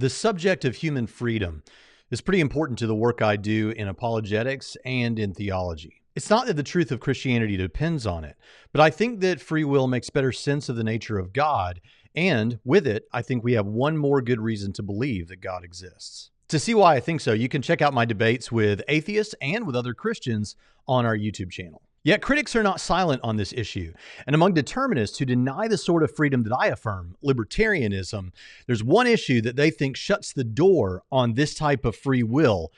The subject of human freedom is pretty important to the work I do in apologetics and in theology. It's not that the truth of Christianity depends on it, but I think that free will makes better sense of the nature of God, and with it, I think we have one more good reason to believe that God exists. To see why I think so, you can check out my debates with atheists and with other Christians on our YouTube channel. Yet critics are not silent on this issue. And among determinists who deny the sort of freedom that I affirm, libertarianism, there's one issue that they think shuts the door on this type of free will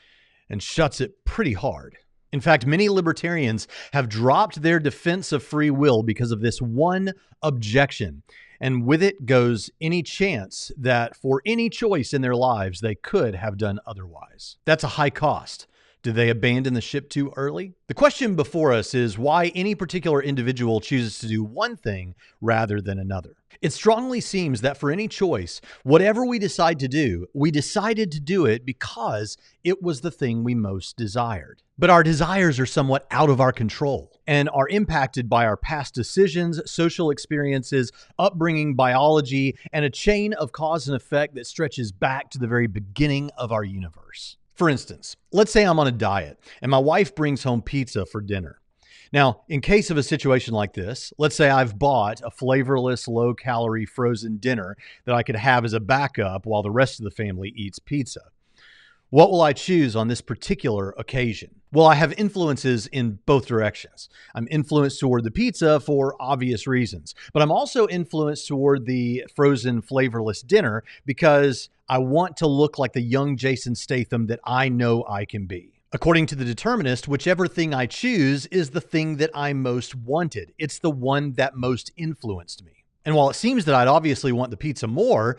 and shuts it pretty hard. In fact, many libertarians have dropped their defense of free will because of this one objection. And with it goes any chance that for any choice in their lives, they could have done otherwise. That's a high cost. Did they abandon the ship too early? The question before us is why any particular individual chooses to do one thing rather than another. It strongly seems that for any choice, whatever we decide to do, we decided to do it because it was the thing we most desired. But our desires are somewhat out of our control and are impacted by our past decisions, social experiences, upbringing, biology, and a chain of cause and effect that stretches back to the very beginning of our universe. For instance, let's say I'm on a diet and my wife brings home pizza for dinner. Now, in case of a situation like this, let's say I've bought a flavorless, low-calorie frozen dinner that I could have as a backup while the rest of the family eats pizza. What will I choose on this particular occasion? Well, I have influences in both directions. I'm influenced toward the pizza for obvious reasons, but I'm also influenced toward the frozen flavorless dinner because I want to look like the young Jason Statham that I know I can be. According to the determinist, whichever thing I choose is the thing that I most wanted. It's the one that most influenced me. And while it seems that I'd obviously want the pizza more,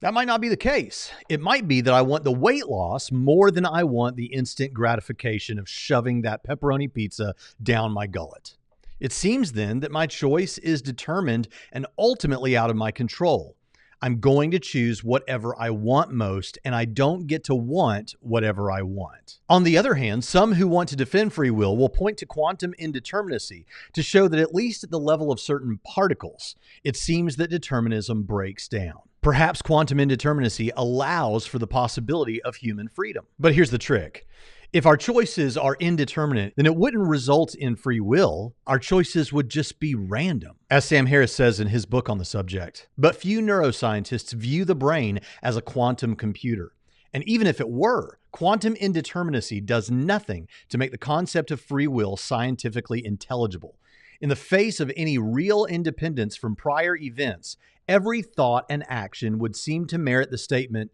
that might not be the case. It might be that I want the weight loss more than I want the instant gratification of shoving that pepperoni pizza down my gullet. It seems then that my choice is determined and ultimately out of my control. I'm going to choose whatever I want most, and I don't get to want whatever I want. On the other hand, some who want to defend free will point to quantum indeterminacy to show that at least at the level of certain particles, it seems that determinism breaks down. Perhaps quantum indeterminacy allows for the possibility of human freedom. But here's the trick. If our choices are indeterminate, then it wouldn't result in free will. Our choices would just be random. As Sam Harris says in his book on the subject, but few neuroscientists view the brain as a quantum computer. And even if it were, quantum indeterminacy does nothing to make the concept of free will scientifically intelligible. In the face of any real independence from prior events, every thought and action would seem to merit the statement,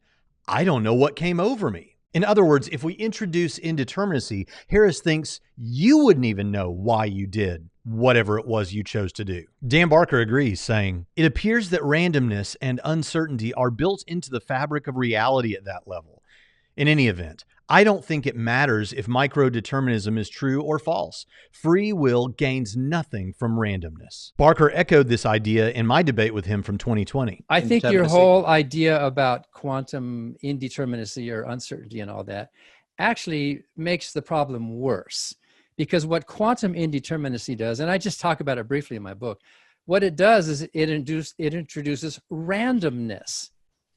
I don't know what came over me. In other words, if we introduce indeterminacy, Harris thinks you wouldn't even know why you did whatever it was you chose to do. Dan Barker agrees, saying, it appears that randomness and uncertainty are built into the fabric of reality at that level. In any event, I don't think it matters if microdeterminism is true or false. Free will gains nothing from randomness. Barker echoed this idea in my debate with him from 2020. I think your whole idea about quantum indeterminacy or uncertainty and all that actually makes the problem worse. Because what quantum indeterminacy does, and I just talk about it briefly in my book, what it does is it introduces randomness.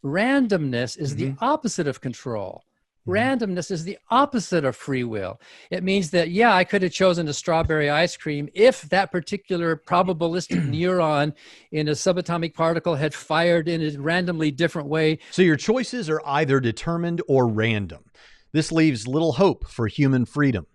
Randomness is the opposite of control. Randomness is the opposite of free will. It means that, yeah, I could have chosen a strawberry ice cream if that particular probabilistic neuron in a subatomic particle had fired in a randomly different way. So your choices are either determined or random. This leaves little hope for human freedom.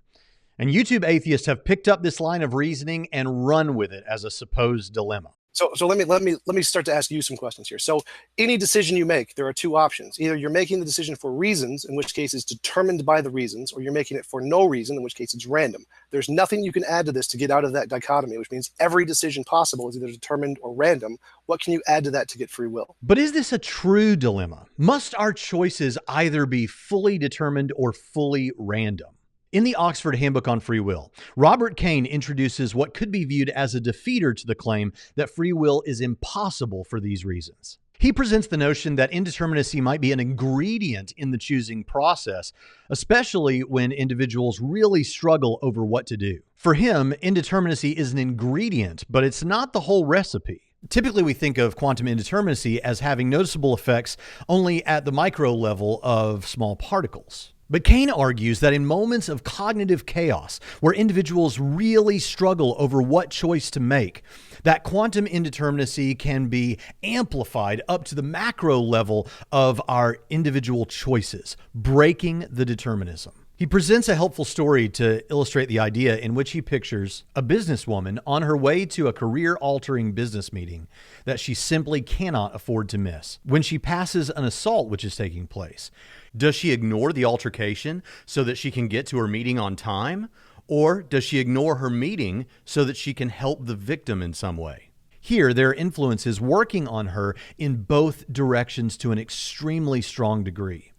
And YouTube atheists have picked up this line of reasoning and run with it as a supposed dilemma. So let me start to ask you some questions here. So any decision you make, there are two options. Either you're making the decision for reasons, in which case it's determined by the reasons, or you're making it for no reason, in which case it's random. There's nothing you can add to this to get out of that dichotomy, which means every decision possible is either determined or random. What can you add to that to get free will? But is this a true dilemma? Must our choices either be fully determined or fully random? In the Oxford Handbook on Free Will, Robert Kane introduces what could be viewed as a defeater to the claim that free will is impossible for these reasons. He presents the notion that indeterminacy might be an ingredient in the choosing process, especially when individuals really struggle over what to do. For him, indeterminacy is an ingredient, but it's not the whole recipe. Typically, we think of quantum indeterminacy as having noticeable effects only at the micro level of small particles. But Kane argues that in moments of cognitive chaos, where individuals really struggle over what choice to make, that quantum indeterminacy can be amplified up to the macro level of our individual choices, breaking the determinism. He presents a helpful story to illustrate the idea, in which he pictures a businesswoman on her way to a career-altering business meeting that she simply cannot afford to miss. When she passes an assault which is taking place, does she ignore the altercation so that she can get to her meeting on time? Or does she ignore her meeting so that she can help the victim in some way? Here, there are influences working on her in both directions to an extremely strong degree.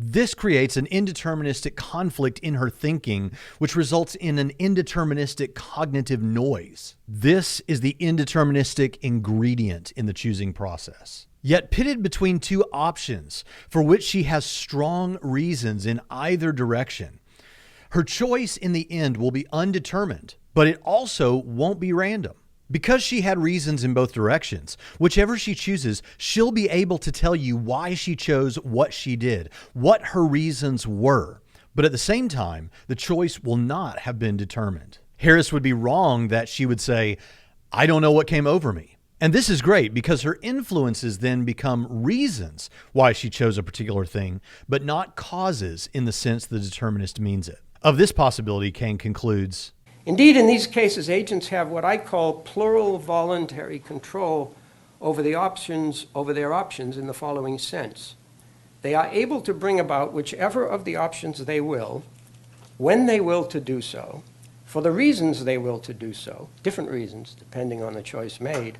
This creates an indeterministic conflict in her thinking, which results in an indeterministic cognitive noise. This is the indeterministic ingredient in the choosing process. Yet pitted between two options for which she has strong reasons in either direction, her choice in the end will be undetermined, but it also won't be random. Because she had reasons in both directions, whichever she chooses, she'll be able to tell you why she chose what she did, what her reasons were. But at the same time, the choice will not have been determined. Harris would be wrong that she would say, "I don't know what came over me." And this is great because her influences then become reasons why she chose a particular thing, but not causes in the sense the determinist means it. Of this possibility, Kane concludes, "Indeed, in these cases, agents have what I call plural voluntary control over their options in the following sense. They are able to bring about whichever of the options they will, when they will to do so, for the reasons they will to do so, different reasons depending on the choice made,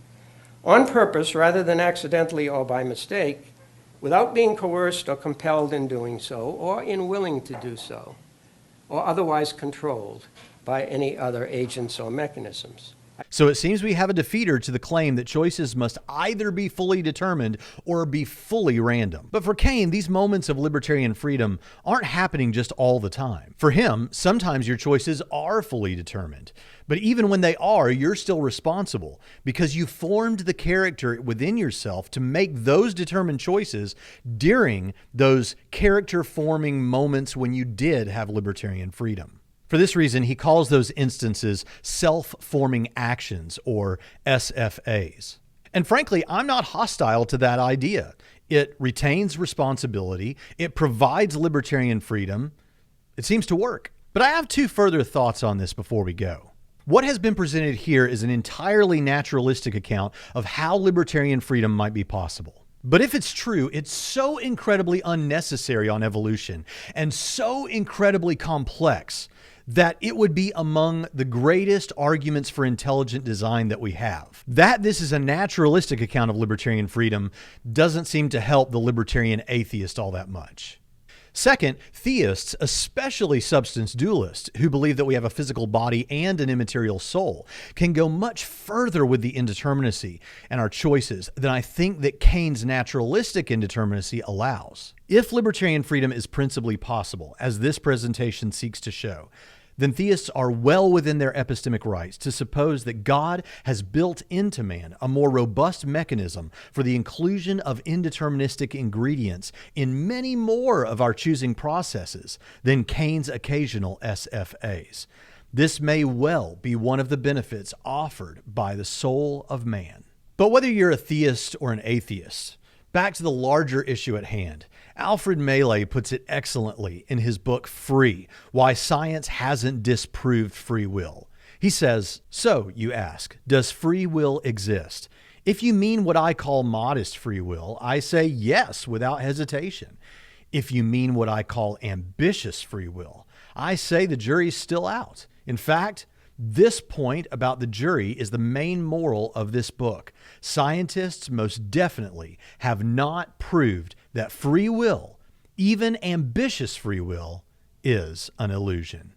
on purpose rather than accidentally or by mistake, without being coerced or compelled in doing so, or in willing to do so, or otherwise controlled by any other agents or mechanisms." So it seems we have a defeater to the claim that choices must either be fully determined or be fully random. But for Kane, these moments of libertarian freedom aren't happening just all the time. For him, sometimes your choices are fully determined. But even when they are, you're still responsible because you formed the character within yourself to make those determined choices during those character-forming moments when you did have libertarian freedom. For this reason, he calls those instances self-forming actions, or SFAs. And frankly, I'm not hostile to that idea. It retains responsibility. It provides libertarian freedom. It seems to work. But I have two further thoughts on this before we go. What has been presented here is an entirely naturalistic account of how libertarian freedom might be possible. But if it's true, it's so incredibly unnecessary on evolution and so incredibly complex that it would be among the greatest arguments for intelligent design that we have. That this is a naturalistic account of libertarian freedom doesn't seem to help the libertarian atheist all that much. Second, theists, especially substance dualists, who believe that we have a physical body and an immaterial soul, can go much further with the indeterminacy and our choices than I think that Kane's naturalistic indeterminacy allows. If libertarian freedom is principally possible, as this presentation seeks to show, then theists are well within their epistemic rights to suppose that God has built into man a more robust mechanism for the inclusion of indeterministic ingredients in many more of our choosing processes than Kane's occasional SFAs. This may well be one of the benefits offered by the soul of man. But whether you're a theist or an atheist, back to the larger issue at hand. Alfred Mehle puts it excellently in his book, Free, Why Science Hasn't Disproved Free Will. He says, "So, you ask, does free will exist? If you mean what I call modest free will, I say yes without hesitation. If you mean what I call ambitious free will, I say the jury's still out. In fact, this point about the jury is the main moral of this book. Scientists most definitely have not proved that free will, even ambitious free will, is an illusion."